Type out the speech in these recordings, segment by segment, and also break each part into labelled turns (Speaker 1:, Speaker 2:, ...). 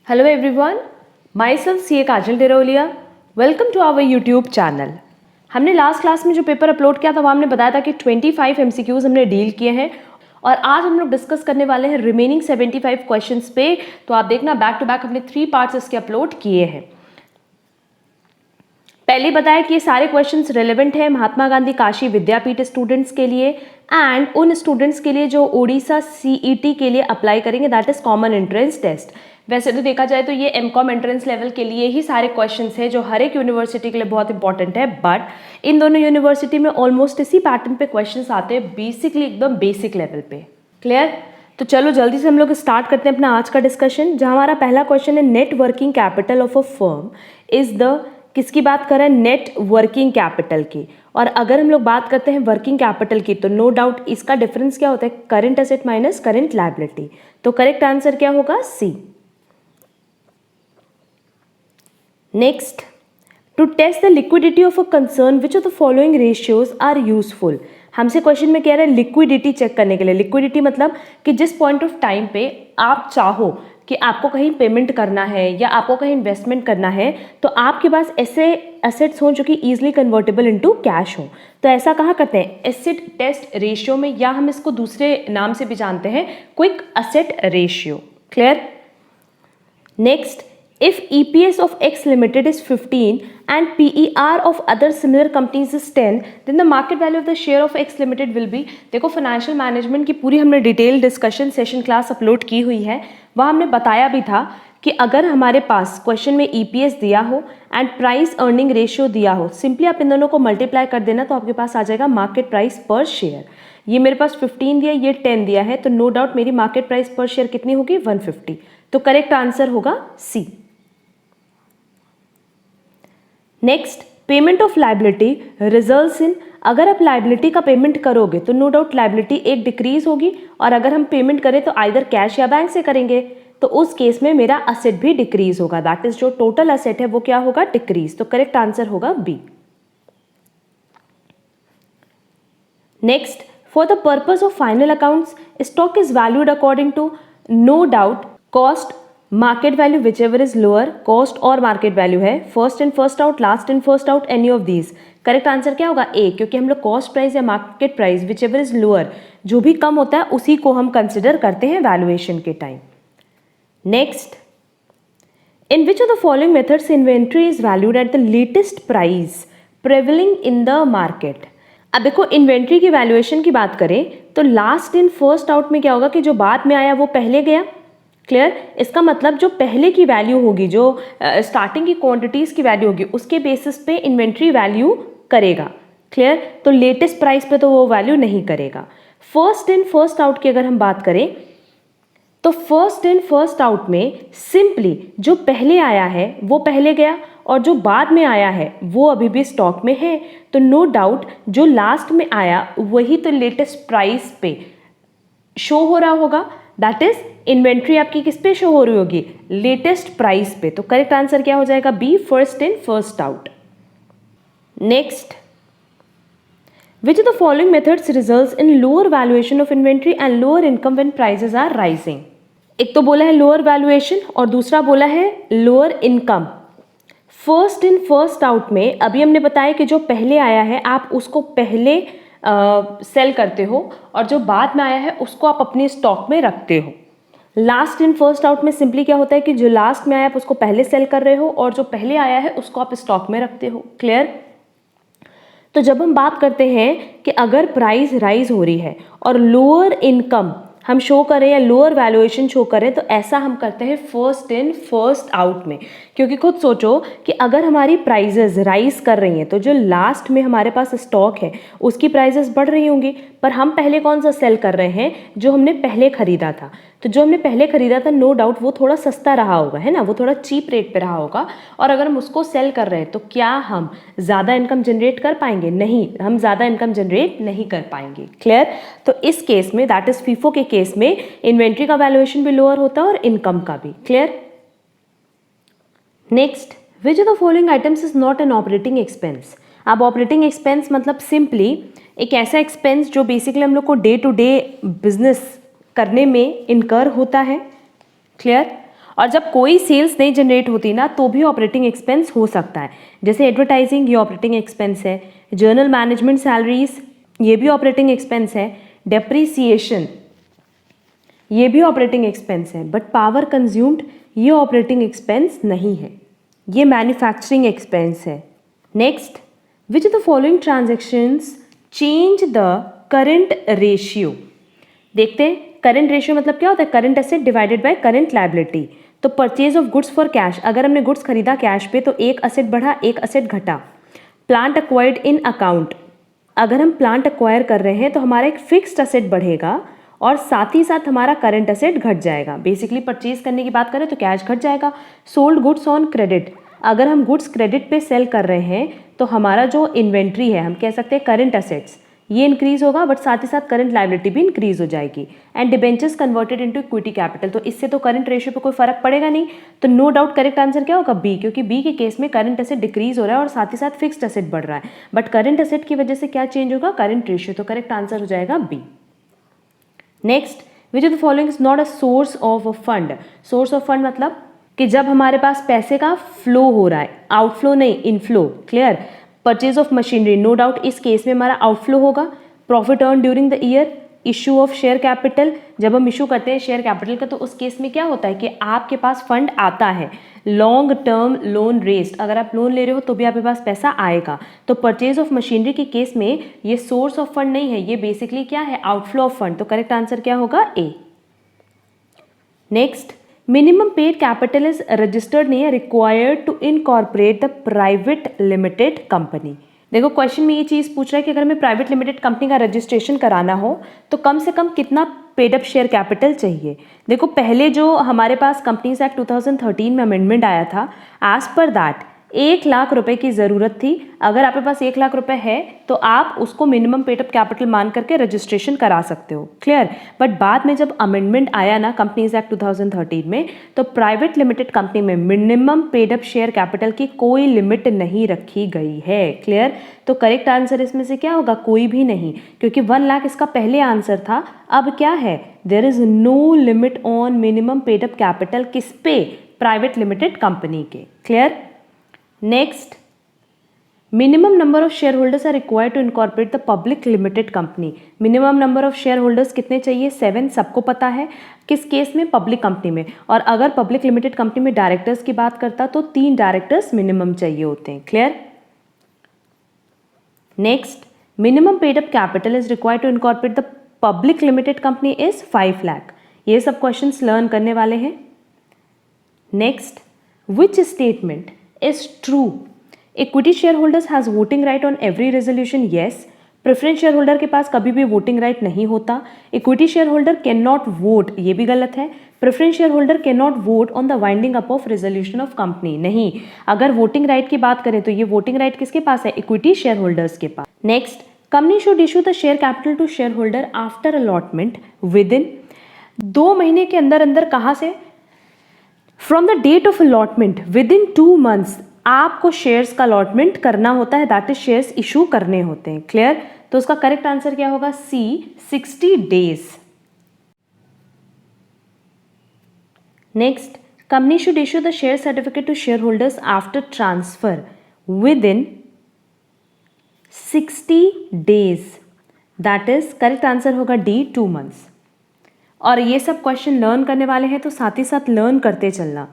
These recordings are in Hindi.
Speaker 1: Hello everyone, myself CA Kajal Derolia. Welcome to our YouTube channel. हमने लास्ट क्लास में जो पेपर अपलोड किया था वहाँ हमने बताया था कि 25 MCQs हमने डील किए हैं और आज हम लोग डिस्कस करने वाले हैं रिमेनिंग 75 क्वेश्चंस पे. तो आप देखना बैक टू बैक हमने 3 पार्ट्स इसके अपलोड किए हैं. पहले बताया कि ये सारे क्वेश्चंस रेलेवेंट है महात्मा गांधी काशी विद्यापीठ स्टूडेंट्स के लिए एंड उन स्टूडेंट्स के लिए जो ओडिशा CET के लिए अप्लाई करेंगे, that is common entrance test. वैसे तो देखा जाए तो ये MCOM एंट्रेंस लेवल के लिए ही सारे क्वेश्चंस हैं जो हर एक यूनिवर्सिटी के लिए बहुत इंपॉर्टेंट है, बट इन दोनों यूनिवर्सिटी में ऑलमोस्ट इसी पैटर्न पे क्वेश्चंस आते हैं, बेसिकली एकदम बेसिक लेवल पे. क्लियर? तो चलो जल्दी से हम लोग स्टार्ट करते हैं अपना आज का डिस्कशन. जहाँ हमारा पहला क्वेश्चन है net working capital of a firm is the, किसकी बात कर रहे हैं? नेट वर्किंग कैपिटल की. और अगर हम लोग बात करते हैं वर्किंग कैपिटल की तो नो डाउट इसका डिफरेंस क्या होता है? Current asset minus current liability. तो करेक्ट आंसर क्या होगा? C. Next, to test the liquidity of a concern which of the following ratios are useful. हमसे क्वेश्चन में कह रहे हैं लिक्विडिटी चेक करने के लिए. लिक्विडिटी मतलब कि जिस पॉइंट ऑफ टाइम पे आप चाहो कि आपको कहीं पेमेंट करना है या आपको कहीं इन्वेस्टमेंट करना है तो आपके पास ऐसे एसेट्स हों जो कि ईजिली कन्वर्टेबल इनटू कैश हो. तो ऐसा कहाँ करते हैं? एसिड टेस्ट रेशियो में, या हम इसको दूसरे नाम से भी जानते हैं quick asset ratio. Clear? Next, if EPS of X Limited is 15 and PER of other similar companies is 10, then the market value of the share of X Limited will be. देखो फाइनेंशियल मैनेजमेंट की पूरी हमने detail discussion session class upload की हुई है. वहाँ हमने बताया भी था कि अगर हमारे पास क्वेश्चन में EPS दिया हो एंड प्राइस अर्निंग रेशियो दिया हो, सिंपली आप इन दोनों को मल्टीप्लाई कर देना तो आपके पास आ जाएगा मार्केट प्राइस पर शेयर. ये मेरे पास 15 दिया, ये 10 दिया है, तो नो डाउट मेरी मार्केट प्राइस पर शेयर कितनी होगी? 150. तो करेक्ट आंसर होगा C. Next, payment of liability results in, अगर आप लाइबिलिटी का पेमेंट करोगे तो नो डाउट लाइबिलिटी एक डिक्रीज होगी, और अगर हम पेमेंट करें तो आइदर कैश या बैंक से करेंगे तो उस केस में मेरा असेट भी डिक्रीज होगा. दैट इज जो टोटल असेट है वो क्या होगा? डिक्रीज. तो करेक्ट आंसर होगा B. Next, for the purpose of final accounts stock is valued according to, no doubt cost, market value whichever is lower. Cost और मार्केट वैल्यू है, first in first out, last in first out, any of these. Correct answer क्या होगा? ए, क्योंकि हम लोग कॉस्ट प्राइस या market price which ever is lower, जो भी कम होता है उसी को हम कंसिडर करते हैं वैल्यूएशन के time. Next, in which of the following methods inventory is valued at the latest price prevailing in the market. अब देखो इन्वेंट्री की वैल्यूएशन की बात करें तो लास्ट इन फर्स्ट आउट में क्या होगा कि जो बाद में आया वो पहले गया. क्लियर? इसका मतलब जो पहले की वैल्यू होगी, जो स्टार्टिंग की क्वांटिटीज़ की वैल्यू होगी, उसके बेसिस पे इन्वेंट्री वैल्यू करेगा. क्लियर? तो लेटेस्ट प्राइस पे तो वो वैल्यू नहीं करेगा. फर्स्ट इन फर्स्ट आउट की अगर हम बात करें तो फर्स्ट इन फर्स्ट आउट में सिंपली जो पहले आया है वो पहले गया और जो बाद में आया है वो अभी भी स्टॉक में है. तो नो डाउट जो लास्ट में आया वही तो लेटेस्ट प्राइस पे शो हो रहा होगा. दैट इज इन्वेंट्री आपकी किस पे शो हो रही होगी? लेटेस्ट प्राइस पे. तो करेक्ट आंसर क्या हो जाएगा? B, first in first out. Next, which of the following methods results in lower valuation of inventory and lower income when prices are rising. एक तो बोला है लोअर वैल्यूएशन और दूसरा बोला है lower income. First in first out में अभी हमने बताया कि जो पहले आया है आप उसको पहले सेल करते हो और जो बाद में आया है उसको आप अपने स्टॉक में रखते हो. लास्ट इन फर्स्ट आउट में सिंपली क्या होता है कि जो लास्ट में आया आप उसको पहले सेल कर रहे हो और जो पहले आया है उसको आप स्टॉक में रखते हो. क्लियर? तो जब हम बात करते हैं कि अगर प्राइस राइज हो रही है और लोअर इनकम हम शो करें या लोअर वैल्यूएशन शो करें तो ऐसा हम करते हैं फर्स्ट इन फर्स्ट आउट में. क्योंकि खुद सोचो कि अगर हमारी प्राइजेस राइज कर रही हैं तो जो लास्ट में हमारे पास स्टॉक है उसकी प्राइजेस बढ़ रही होंगी, पर हम पहले कौन सा सेल कर रहे हैं? जो हमने पहले खरीदा था. तो जो हमने पहले खरीदा था नो डाउट वो थोड़ा सस्ता रहा होगा, है ना, वो थोड़ा चीप रेट पे रहा होगा, और अगर हम उसको सेल कर रहे हैं तो क्या हम ज़्यादा इनकम जनरेट कर पाएंगे? नहीं, हम ज़्यादा इनकम जनरेट नहीं कर पाएंगे. क्लियर? तो इस केस में, दैट इज फीफो के केस में, इन्वेंट्री का वैल्यूएशन भी लोअर होता है और इनकम का भी. Clear? Next, which of the following items is not an operating expense. अब ऑपरेटिंग एक्सपेंस मतलब सिंपली एक ऐसा एक्सपेंस जो बेसिकली हम लोग को डे टू डे बिजनेस करने में इनकर होता है. क्लियर? और जब कोई सेल्स नहीं जनरेट होती ना तो भी ऑपरेटिंग एक्सपेंस हो सकता है, जैसे एडवर्टाइजिंग ये ऑपरेटिंग एक्सपेंस है, जर्नल मैनेजमेंट सैलरीज ये भी ऑपरेटिंग एक्सपेंस है, डेप्रीसिएशन ये भी ऑपरेटिंग एक्सपेंस है, बट पावर कंज्यूम्ड ये ऑपरेटिंग एक्सपेंस नहीं है, ये मैन्युफैक्चरिंग एक्सपेंस है। Next, which of the following transactions change the current ratio. देखते हैं करंट रेशियो मतलब क्या होता है, current asset divided by current liability. तो purchase of goods for cash, अगर हमने गुड्स खरीदा कैश पे तो एक असेट बढ़ा एक असेट घटा। प्लांट अक्वायर्ड इन अकाउंट, अगर हम प्लांट अक्वायर कर रहे हैं तो हमारा एक फिक्स्ड असेट बढ़ेगा और साथ ही साथ हमारा करंट असेट घट जाएगा। बेसिकली परचेज करने की बात करें तो कैश घट जाएगा। सोल्ड गुड्स ऑन क्रेडिट, अगर हम गुड्स क्रेडिट पे सेल कर रहे हैं तो हमारा जो इन्वेंट्री है, हम कह सकते हैं करंट असेट्स, ये इंक्रीज होगा, बट साथ ही साथ करंट लायबिलिटी भी इंक्रीज हो जाएगी। And debentures converted into equity capital, तो इससे तो करंट रेशियो पे कोई फर्क पड़ेगा नहीं, तो नो डाउट करेक्ट आंसर क्या होगा, बी, क्योंकि बी के केस में करंट असेट डिक्रीज हो रहा है और साथ ही साथ फिक्स्ड असेट बढ़ रहा है, बट करंट असेट की वजह से क्या चेंज होगा, करंट रेशियो, तो करेक्ट आंसर हो जाएगा B. Next, which of the following is not a source of a fund. Source of fund मतलब कि जब हमारे पास पैसे का फ्लो हो रहा है, आउटफ्लो नहीं, inflow, clear. Purchase of machinery, no doubt इस केस में हमारा आउटफ्लो होगा। Profit earn during the year, issue of share capital, जब हम इशू करते हैं शेयर कैपिटल का तो उस केस में क्या होता है कि आपके पास फंड आता है। लॉन्ग टर्म लोन रेस्ड, अगर आप लोन ले रहे हो तो भी आपके पास पैसा आएगा। तो परचेज ऑफ मशीनरी के केस में ये सोर्स ऑफ फंड नहीं है, ये बेसिकली क्या है, आउटफ्लो ऑफ फंड, तो करेक्ट आंसर क्या होगा, A. Next, minimum paid capital is registered नहीं है, required to incorporate the private limited company. देखो क्वेश्चन में ये चीज़ पूछ रहा है कि अगर हमें प्राइवेट लिमिटेड कंपनी का रजिस्ट्रेशन कराना हो तो कम से कम कितना पेड अप शेयर कैपिटल चाहिए। देखो पहले जो हमारे पास कंपनीज एक्ट 2013 में अमेंडमेंट आया था, एज पर दैट 1,00,000 रुपए की ज़रूरत थी। अगर आपके पास 1,00,000 रुपए है तो आप उसको मिनिमम पेड अप कैपिटल मान करके रजिस्ट्रेशन करा सकते हो, क्लियर। बट बाद में जब अमेंडमेंट आया ना कंपनीज एक्ट 2013 में, तो प्राइवेट लिमिटेड कंपनी में minimum paid up share capital की कोई लिमिट नहीं रखी गई है, क्लियर। तो करेक्ट आंसर इसमें से क्या होगा, कोई भी नहीं, क्योंकि 1,00,000 इसका पहले आंसर था। अब क्या है, there is no limit on minimum paid up capital, किस पे, प्राइवेट लिमिटेड कंपनी के, clear. Next, minimum number of share holders are required to incorporate the public limited company. Minimum number of share holders कितने चाहिए, 7, सबको पता है। किस केस में, पब्लिक कंपनी में। और अगर पब्लिक लिमिटेड कंपनी में डायरेक्टर्स की बात करता तो 3 डायरेक्टर्स मिनिमम चाहिए होते हैं, clear. Next, minimum paid up capital is required to incorporate the public limited company is 5 lakh. ये सब क्वेश्चंस लर्न करने वाले हैं। Next, which statement is true, equity shareholders has voting right on every resolution, yes। Preference share holder के पास कभी भी वोटिंग राइट नहीं होता। Equity share holder can not vote, ये भी गलत है। Preference share holder can not vote on the winding up of resolution of company, नहीं। अगर वोटिंग राइट की बात करें तो ये वोटिंग राइट किसके पास है, इक्विटी शेयर होल्डर्स के पास। Next, company should issue the share capital to shareholder after allotment within 2 महीने के अंदर अंदर, कहाँ से, from the date of allotment within 2 months आपको शेयर्स का अलॉटमेंट करना होता है, दैट इज शेयर्स इशू करने होते हैं, क्लियर। तो उसका करेक्ट आंसर क्या होगा, C, 60 days. Next, company should issue the share certificate to shareholders after transfer within 60 days, that is correct answer होगा डी, 2 मंथ्स। और ये सब क्वेश्चन लर्न करने वाले हैं तो साथ ही साथ लर्न करते चलना।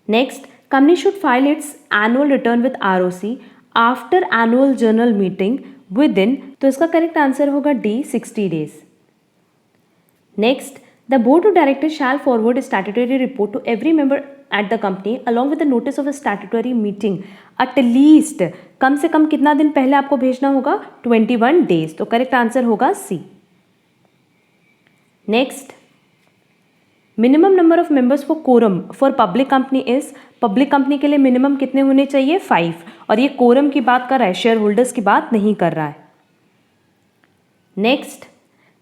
Speaker 1: Next, company should file its annual return with ROC after annual general meeting within, तो इसका करेक्ट आंसर होगा D, 60 days. Next, the board of directors shall forward statutory report to every member at the company along with the notice of statutory meeting at least, कम से कम कितना दिन पहले आपको भेजना होगा, 21 डेज, तो करेक्ट आंसर होगा C. Next, minimum number of members for quorum for public company is, public company के लिए मिनिमम कितने होने चाहिए, 5, और ये कोरम की बात कर रहा है, शेयर होल्डर्स की बात नहीं कर रहा है। Next,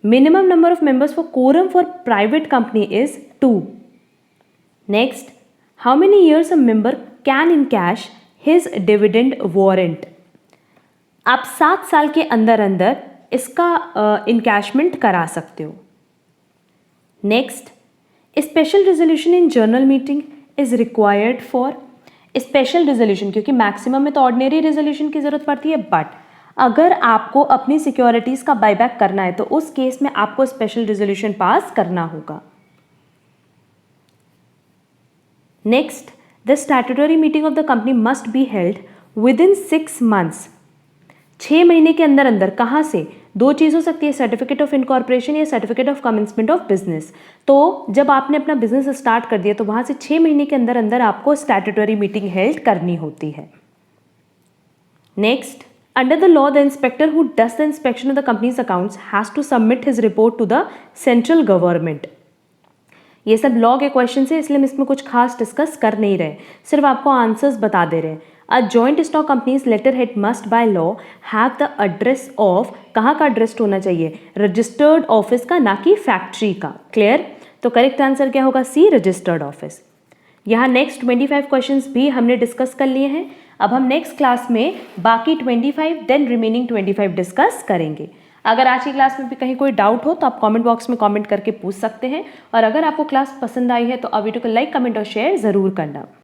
Speaker 1: minimum number of members for quorum for private company is 2। Next, how many years a member can encash his dividend warrant, आप 7 साल के अंदर अंदर इसका इनकैशमेंट करा सकते हो। Next, special resolution in general meeting is required for special resolution, क्योंकि मैक्सिमम में तो ऑर्डिनरी रेजोल्यूशन की जरूरत पड़ती है, बट अगर आपको अपनी सिक्योरिटीज का बायबैक करना है तो उस केस में आपको स्पेशल रेजोल्यूशन पास करना होगा। Next, the statutory meeting of the company must be held with in 6 months। 6 महीने के अंदर अंदर कहाँ से? दो चीज़ हो सकती है, सर्टिफिकेट ऑफ इनकॉर्पोरेशन या certificate of commencement of business. तो जब आपने अपना बिजनेस स्टार्ट कर दिया तो वहाँ से 6 महीने के अंदर अंदर आपको स्टैट्यूटरी मीटिंग हेल्ड करनी होती है। Next, under the law the inspector who does the inspection of the company's accounts has to submit his report to the central government. ये सब लॉ के क्वेश्चन है, इसलिए हम इसमें कुछ खास डिस्कस कर नहीं रहे, सिर्फ आपको आंसर्स बता दे रहे हैं। A joint stock company's letterhead must by law have the address of, कहाँ का एड्रेस होना चाहिए? रजिस्टर्ड ऑफिस का, ना कि फैक्ट्री का। क्लियर? तो करेक्ट आंसर क्या होगा? सी, रजिस्टर्ड ऑफिस। यहाँ नेक्स्ट 25 क्वेश्चंस भी हमने डिस्कस कर लिए हैं। अब हम नेक्स्ट क्लास में बाकी 25 देन रिमेनिंग 25 डिस्कस करेंगे। अगर आज की क्लास में भी कहीं कोई डाउट हो तो आप कमेंट बॉक्स में कमेंट करके पूछ सकते हैं, और अगर आपको क्लास पसंद आई है तो वीडियो को लाइक, कमेंट और शेयर ज़रूर करना।